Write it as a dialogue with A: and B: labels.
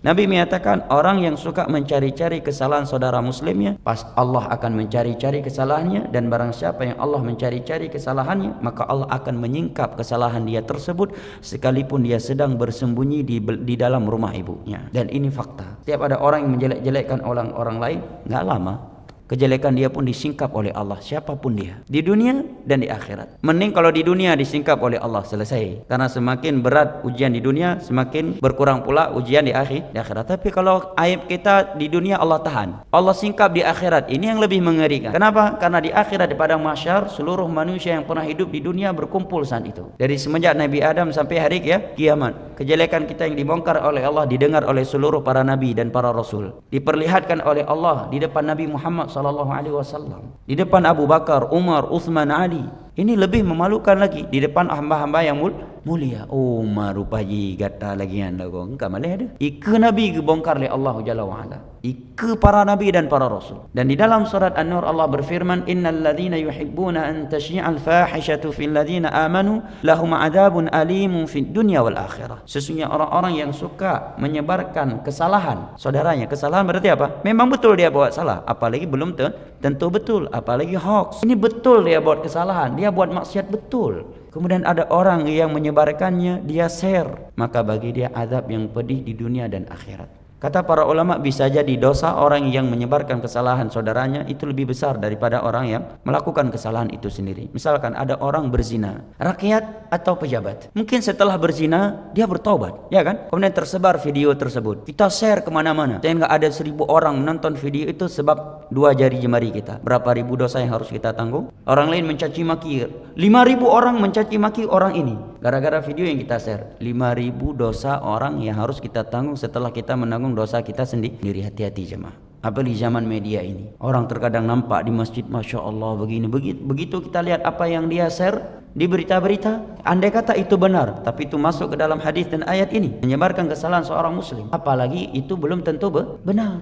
A: Nabi menyatakan orang yang suka mencari-cari kesalahan saudara muslimnya, pas Allah akan mencari-cari kesalahannya, dan barang siapa yang Allah mencari-cari kesalahannya, maka Allah akan menyingkap kesalahan dia tersebut sekalipun dia sedang bersembunyi di dalam rumah ibunya. Dan ini fakta. Setiap ada orang yang menjelek-jelekkan orang lain, nggak lama kejelekan dia pun disingkap oleh Allah, siapapun dia, di dunia dan di akhirat. Mending kalau di dunia disingkap oleh Allah, selesai. Karena semakin berat ujian di dunia, semakin berkurang pula ujian di akhirat. Tapi kalau aib kita di dunia Allah tahan, Allah singkap di akhirat, ini yang lebih mengerikan. Kenapa? Karena di akhirat, di padang mahsyar, seluruh manusia yang pernah hidup di dunia berkumpul saat itu. Dari semenjak Nabi Adam sampai hari kiamat, kejelekan kita yang dibongkar oleh Allah didengar oleh seluruh para nabi dan para rasul, diperlihatkan oleh Allah di depan Nabi Muhammad sallallahu alaihi wasallam, di depan Abu Bakar, Umar, Uthman, Ali. Ini lebih memalukan lagi di depan hamba-hamba yang mulia. Umar rupaji gata lagi anda kau engkau malih ada. Ika Nabi kebongkar oleh Allah Jalla wa Ala. Ika para nabi dan para rasul. Dan di dalam surat An-Nur Allah berfirman, innal ladzina yuhibbuna an tasyi'al fahishatu fil ladzina amanu lahum adzabun alimun fid dunya wal akhirah. Sesungguhnya orang-orang yang suka menyebarkan kesalahan saudaranya. Kesalahan berarti apa? Memang betul dia buat salah, apalagi belum tentu betul, apalagi hoax. Ini betul dia buat kesalahan, dia buat maksiat betul. Kemudian ada orang yang menyebarkannya, dia share, maka bagi dia azab yang pedih di dunia dan akhirat. Kata para ulama, bisa jadi dosa orang yang menyebarkan kesalahan saudaranya itu lebih besar daripada orang yang melakukan kesalahan itu sendiri. Misalkan ada orang berzina, rakyat atau pejabat, mungkin setelah berzina dia bertobat, ya kan? Kemudian tersebar video tersebut, kita share kemana-mana, sehingga ada 1000 orang menonton video itu sebab 2 jari jemari kita. Berapa ribu dosa yang harus kita tanggung? Orang lain mencaci maki, 5.000 orang mencaci maki orang ini gara-gara video yang kita share. 5.000 dosa orang yang harus kita tanggung setelah kita menanggung dosa kita sendiri. Hati-hati jemaah. Apalagi zaman media ini, orang terkadang nampak di masjid, Masya Allah begini, begitu kita lihat apa yang dia share di berita-berita, andai kata itu benar, tapi itu masuk ke dalam hadis dan ayat ini, menyebarkan kesalahan seorang muslim, apalagi itu belum tentu benar.